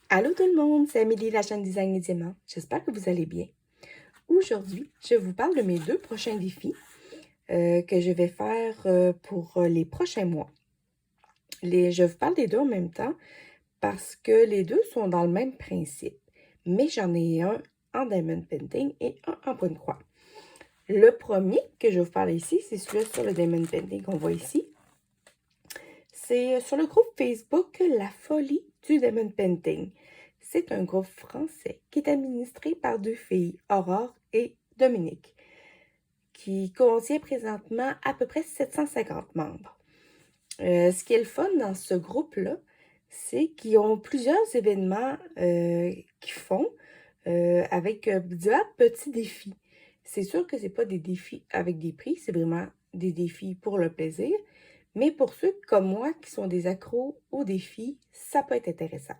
Allô tout le monde, c'est Amélie, la chaîne Design et Diamant. J'espère que vous allez bien. Aujourd'hui, je vous parle de mes deux prochains défis que je vais faire pour les prochains mois. Je vous parle des deux en même temps parce que les deux sont dans le même principe, mais j'en ai un en diamond painting et un en point de croix. Le premier que je vais vous parler ici, c'est celui sur le diamond painting qu'on voit ici. C'est sur le groupe Facebook La Folie du Diamond Painting. C'est un groupe français qui est administré par deux filles, Aurore et Dominique, qui contient présentement à peu près 750 membres. Ce qui est le fun dans ce groupe-là, c'est qu'ils ont plusieurs événements qu'ils font avec divers petits défis. C'est sûr que ce n'est pas des défis avec des prix, c'est vraiment des défis pour le plaisir. Mais pour ceux comme moi qui sont des accros aux défis, ça peut être intéressant.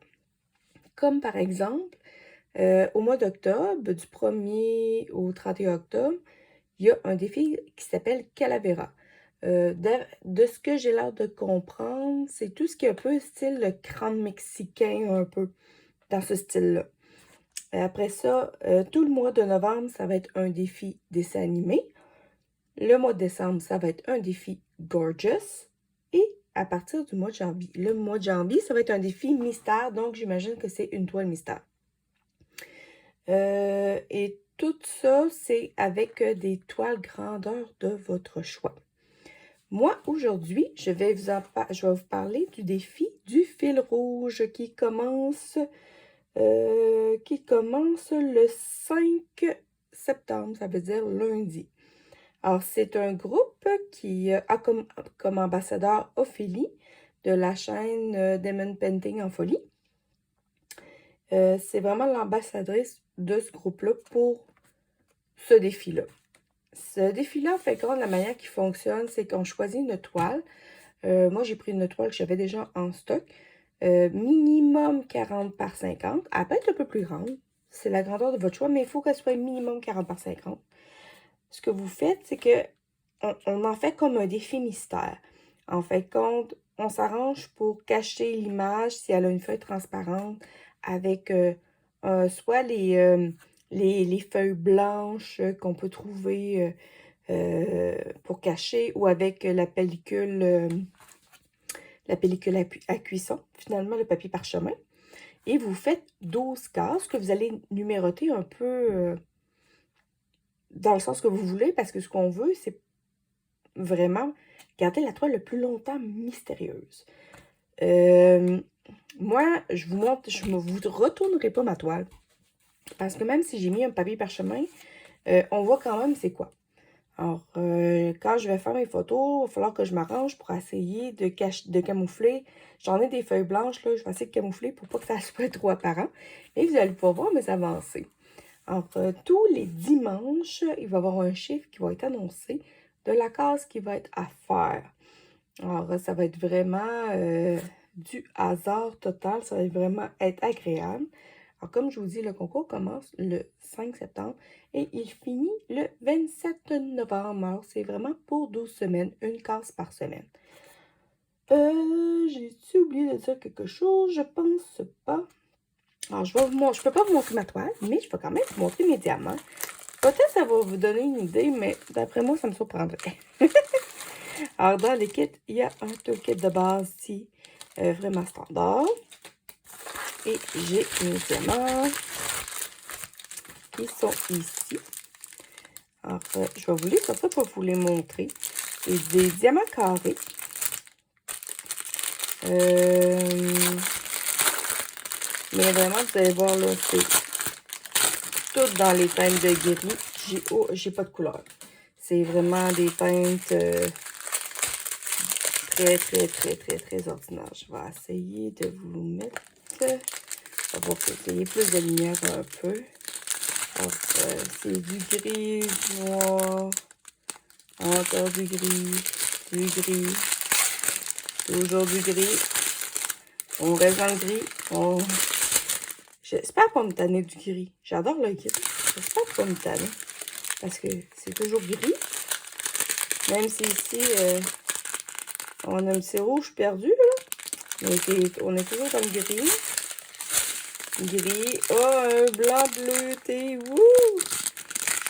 Comme par exemple, au mois d'octobre, du 1er au 31 octobre, il y a un défi qui s'appelle Calavera. De ce que j'ai l'air de comprendre, c'est tout ce qui est un peu style le crâne mexicain, un peu dans ce style-là. Après ça, tout le mois de novembre, ça va être un défi dessin animé. Le mois de décembre, ça va être un défi Gorgeous. Et à partir du mois de janvier, le mois de janvier, ça va être un défi mystère. Donc, j'imagine que c'est une toile mystère. Et tout ça, c'est avec des toiles grandeur de votre choix. Moi, aujourd'hui, je vais vous parler du défi du fil rouge qui commence le 5 septembre, ça veut dire lundi. Alors, c'est un groupe qui a comme ambassadeur Ophélie de la chaîne Diamond Painting en folie. C'est vraiment l'ambassadrice de ce groupe-là pour ce défi-là. Ce défi-là, en fait, la manière qui fonctionne, c'est qu'on choisit une toile. Moi, j'ai pris une toile que j'avais déjà en stock. Minimum 40 par 50. Elle peut être un peu plus grande. C'est la grandeur de votre choix, mais il faut qu'elle soit minimum 40 par 50. Ce que vous faites, c'est que on en fait comme un défi mystère. En fait, compte, on s'arrange pour cacher l'image si elle a une feuille transparente avec soit les feuilles blanches qu'on peut trouver pour cacher ou avec la pellicule à cuisson, finalement le papier parchemin. Et vous faites 12 cases que vous allez numéroter un peu dans le sens que vous voulez, parce que ce qu'on veut, c'est vraiment garder la toile le plus longtemps mystérieuse. Moi, je vous montre, je ne vous retournerai pas ma toile. Parce que même si j'ai mis un papier parchemin, on voit quand même c'est quoi. Alors, quand je vais faire mes photos, il va falloir que je m'arrange pour essayer de camoufler. J'en ai des feuilles blanches, là, je vais essayer de camoufler pour pas que ça soit trop apparent. Et vous allez pouvoir voir mes avancées. Alors, tous les dimanches, il va y avoir un chiffre qui va être annoncé de la case qui va être à faire. Alors, ça va être vraiment du hasard total. Ça va vraiment être agréable. Alors, comme je vous dis, le concours commence le 5 septembre et il finit le 27 novembre. Alors, c'est vraiment pour 12 semaines, une case par semaine. J'ai-tu oublié de dire quelque chose? Je pense pas. Alors, je ne peux pas vous montrer ma toile, mais je vais quand même vous montrer mes diamants. Peut-être que ça va vous donner une idée, mais d'après moi, ça me surprendrait. Alors, dans les kits, il y a un toolkit de base ici, vraiment standard. Et j'ai mes diamants qui sont ici. Alors, je vais vous les sortir pour vous les montrer. C'est des diamants carrés. Mais vraiment, vous allez voir, là, c'est tout dans les teintes de gris. J'ai pas de couleur. C'est vraiment des teintes très ordinaires. Je vais essayer de vous mettre. On va essayer plus de lumière un peu. Alors, c'est du gris, du noir, encore du gris, toujours du gris. On reste dans le gris. J'espère pas me tanner du gris. J'adore le gris. J'espère pas me tanner. Parce que c'est toujours gris. Même si ici, on a un petit rouge perdu, là. Mais on est toujours dans le gris. Gris. Oh, un blanc bleuté. Wouh!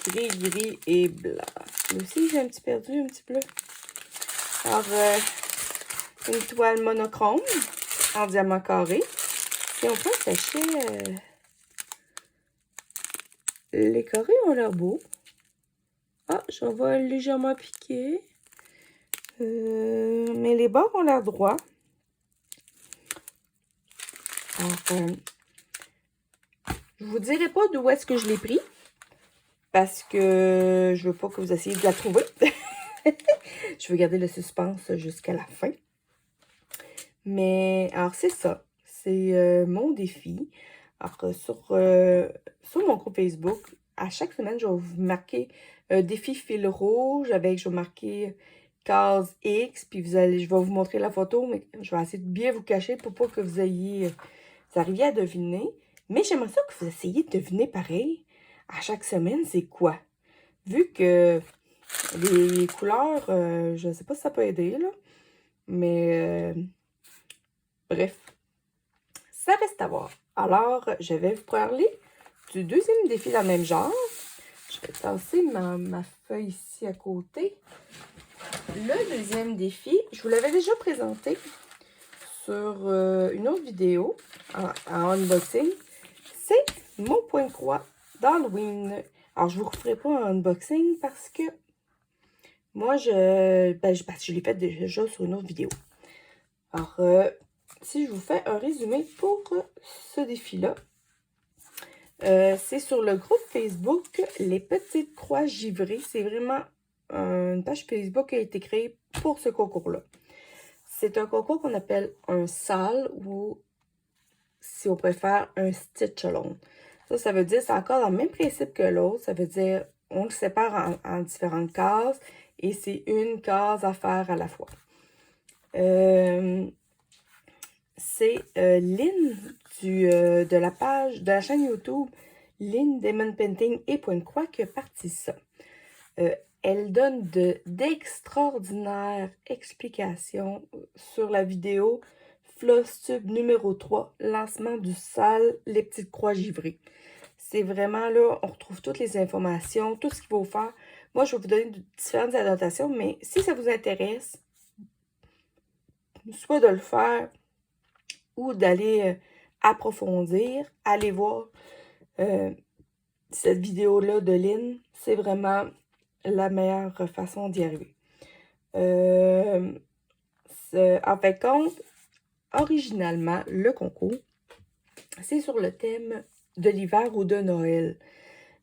Gris, gris et blanc. Moi aussi, j'ai un petit perdu, un petit bleu. Alors, une toile monochrome en diamant carré. Et on prend un sachet. Les carrés ont l'air beaux. Ah, j'en vois légèrement piqué. Mais les bords ont l'air droits. Alors, je vous dirai pas d'où est-ce que je l'ai pris. Parce que je veux pas que vous essayiez de la trouver. Je veux garder le suspense jusqu'à la fin. Mais, alors, c'est ça. C'est mon défi. Alors, sur mon groupe Facebook, à chaque semaine, je vais vous marquer un défi fil rouge avec, je vais marquer case X, puis je vais vous montrer la photo, mais je vais essayer de bien vous cacher pour pas que vous arriviez à deviner. Mais j'aimerais ça que vous essayiez de deviner pareil. À chaque semaine, c'est quoi? Vu que les couleurs, je ne sais pas si ça peut aider, là. Mais, bref, ça reste à voir. Alors, je vais vous parler du deuxième défi dans le même genre. Je vais tasser ma feuille ici à côté. Le deuxième défi, je vous l'avais déjà présenté sur une autre vidéo en unboxing. C'est mon point de croix d'Halloween. Alors, je ne vous referai pas un unboxing parce que moi, parce que je l'ai fait déjà sur une autre vidéo. Alors, si je vous fais un résumé pour ce défi-là, c'est sur le groupe Facebook Les Petites Croix Givrées. C'est vraiment une page Facebook qui a été créée pour ce concours-là. C'est un concours qu'on appelle un SAL ou, si on préfère, un stitch-along. Ça veut dire, c'est encore dans le même principe que l'autre. Ça veut dire, on le sépare en différentes cases et c'est une case à faire à la fois. C'est Lynn de la chaîne YouTube Lynn Diamond Painting et Point de Croix qui a parti ça. Elle donne d'extraordinaires explications sur la vidéo Floss Tube numéro 3, lancement du SAL, les petites croix givrées. C'est vraiment là, on retrouve toutes les informations, tout ce qu'il faut faire. Moi, je vais vous donner différentes adaptations, mais si ça vous intéresse, soit de le faire ou d'aller approfondir, allez voir cette vidéo-là de Lynn. C'est vraiment la meilleure façon d'y arriver. En fait, compte, originalement, le concours, c'est sur le thème de l'hiver ou de Noël.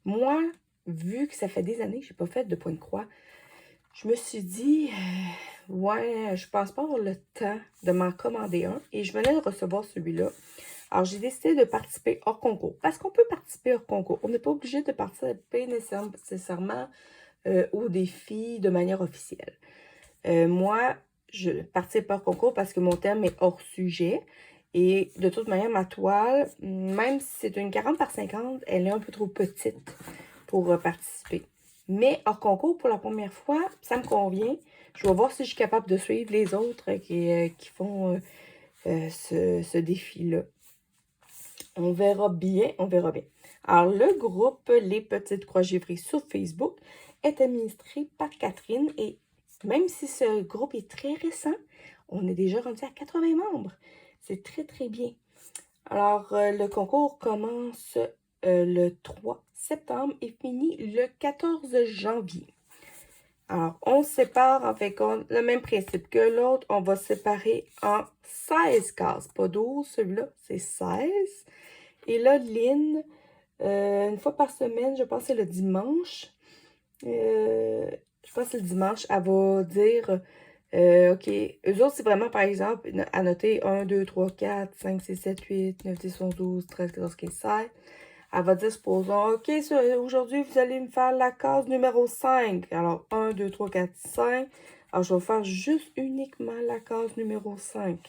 Moi, vu que ça fait des années que je n'ai pas fait de point de croix, je me suis dit, ouais, je pense pas avoir le temps de m'en commander un. Et je venais de recevoir celui-là. Alors, j'ai décidé de participer hors concours. Parce qu'on peut participer hors concours. On n'est pas obligé de participer nécessairement au défi de manière officielle. Moi, je participe hors concours parce que mon thème est hors sujet. Et de toute manière, ma toile, même si c'est une 40 par 50, elle est un peu trop petite pour participer. Mais hors concours, pour la première fois, ça me convient. Je vais voir si je suis capable de suivre les autres qui font ce défi-là. On verra bien, on verra bien. Alors, le groupe Les Petites Croix Givrées sur Facebook est administré par Catherine et même si ce groupe est très récent, on est déjà rendu à 80 membres. C'est très, très bien. Alors, le concours commence le 3 septembre et finit le 14 janvier. Alors, on sépare en fait le même principe que l'autre. On va séparer en 16 cases, pas 12. Celui-là, c'est 16. Et là, Lynn, une fois par semaine, je pense que c'est le dimanche. Je pense que c'est le dimanche, elle va dire, OK, eux autres, c'est vraiment, par exemple, à noter 1, 2, 3, 4, 5, 6, 7, 8, 9, 10, 11, 12, 13, 14, 15, 16. Elle va dire, supposons, OK, aujourd'hui, vous allez me faire la case numéro 5. Alors, 1, 2, 3, 4, 5. Alors, je vais faire juste uniquement la case numéro 5.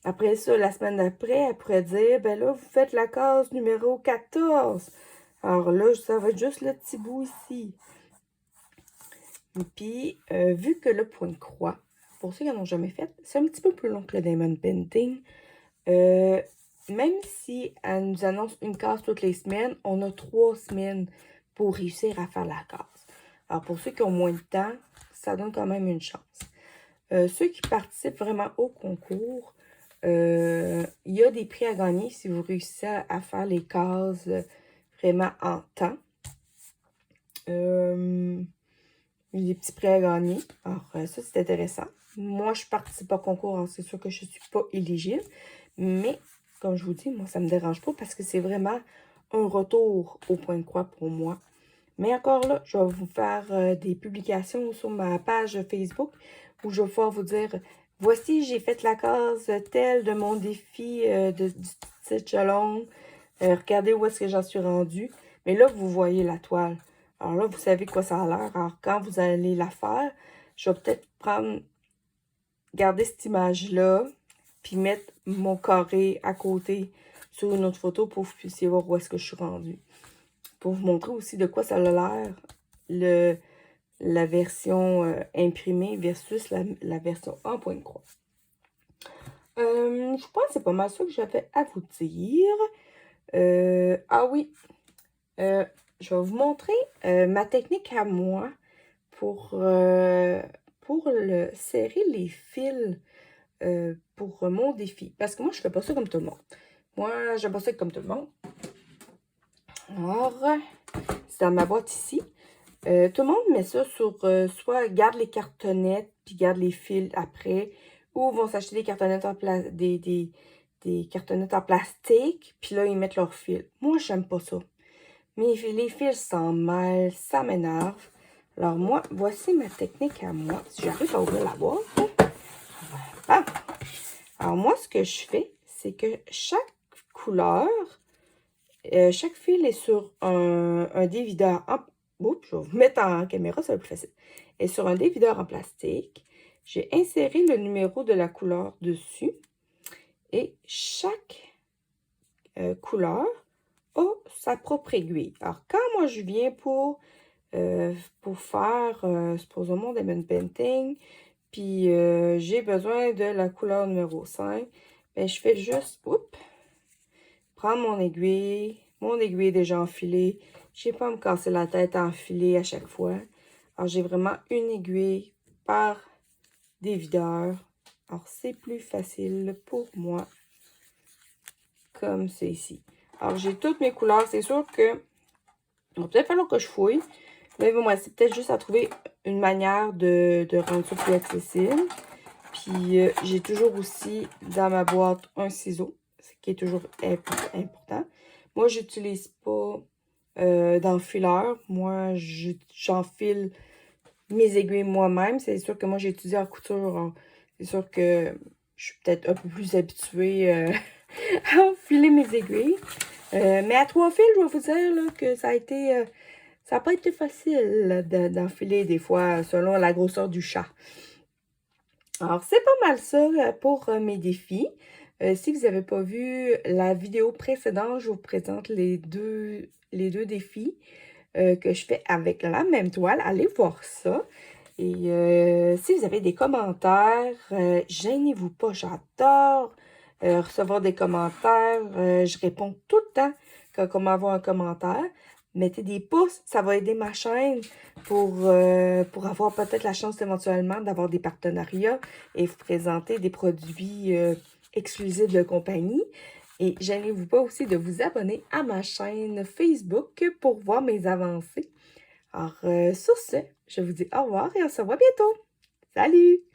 Après ça, la semaine d'après, elle pourrait dire, ben là, vous faites la case numéro 14. Alors là, ça va être juste le petit bout ici. Et puis, vu que le point de croix, pour ceux qui n'en ont jamais fait, c'est un petit peu plus long que le Diamond Painting. même si elle nous annonce une case toutes les semaines, on a 3 semaines pour réussir à faire la case. Alors, pour ceux qui ont moins de temps, ça donne quand même une chance. Ceux qui participent vraiment au concours, il y a des prix à gagner si vous réussissez à faire les cases vraiment en temps. Il y a des petits prix à gagner. Alors, ça, c'est intéressant. Moi, je participe au concours, hein, c'est sûr que je ne suis pas éligible. Mais, comme je vous dis, moi, ça ne me dérange pas parce que c'est vraiment un retour au point de croix pour moi. Mais encore là, je vais vous faire des publications sur ma page Facebook où je vais pouvoir vous dire, voici, j'ai fait la case telle de mon défi du Stitch Along. Regardez où est-ce que j'en suis rendue. Mais là, vous voyez la toile. Alors là, vous savez quoi ça a l'air. Alors, quand vous allez la faire, je vais peut-être garder cette image-là, puis mettre mon carré à côté sur une autre photo pour que vous puissiez voir où est-ce que je suis rendue. Pour vous montrer aussi de quoi ça a l'air, la version imprimée versus la version en point de croix. Je pense que c'est pas mal ça que j'avais à vous dire. Ah oui, je vais vous montrer ma technique à moi pour serrer les fils pour mon défi. Parce que moi, je fais pas ça comme tout le monde. Moi, j'aime pas ça comme tout le monde. Alors, c'est dans ma boîte ici. Tout le monde met ça sur soit garde les cartonnettes puis garde les fils après, ou vont s'acheter des cartonnettes des cartonnettes en plastique, puis là, ils mettent leurs fils. Moi, j'aime pas ça. Mais les fils s'en mêlent, ça m'énerve. Alors moi, voici ma technique à moi. Si j'arrive à ouvrir la boîte. Voilà. Alors moi, ce que je fais, c'est que chaque couleur, chaque fil est sur un dévideur en... Oups, je vais vous mettre en caméra, ça va être plus facile. Est sur un dévideur en plastique. J'ai inséré le numéro de la couleur dessus. Et chaque couleur a sa propre aiguille. Alors, quand moi, je viens pour faire, supposons, Diamond Painting, puis j'ai besoin de la couleur numéro 5, ben, je fais juste, prendre mon aiguille est déjà enfilée. Je n'ai pas à me casser la tête à enfiler à chaque fois. Alors, j'ai vraiment une aiguille par dévideur. Alors, c'est plus facile pour moi, comme c'est ici. Alors, j'ai toutes mes couleurs. C'est sûr que il va peut-être falloir que je fouille. Mais bon, c'est peut-être juste à trouver une manière de rendre ça plus accessible. Puis, j'ai toujours aussi dans ma boîte un ciseau, ce qui est toujours important. Moi, j'utilise pas d'enfileur. Moi, j'enfile mes aiguilles moi-même. C'est sûr que moi, j'ai étudié en couture. C'est sûr que je suis peut-être un peu plus habituée à enfiler mes aiguilles. Mais à 3 fils, je vais vous dire là, que ça a été... ça n'a pas été facile d'enfiler des fois selon la grosseur du chat. Alors, c'est pas mal ça pour mes défis. Si vous n'avez pas vu la vidéo précédente, je vous présente les deux défis que je fais avec la même toile. Allez voir ça. Et si vous avez des commentaires, gênez-vous pas. J'adore recevoir des commentaires. Je réponds tout le temps quand on m'envoie un commentaire. Mettez des pouces, ça va aider ma chaîne pour avoir peut-être la chance éventuellement d'avoir des partenariats et vous présenter des produits exclusifs de compagnie. Et gênez-vous pas aussi de vous abonner à ma chaîne Facebook pour voir mes avancées. Alors, sur ce, je vous dis au revoir et on se revoit bientôt. Salut!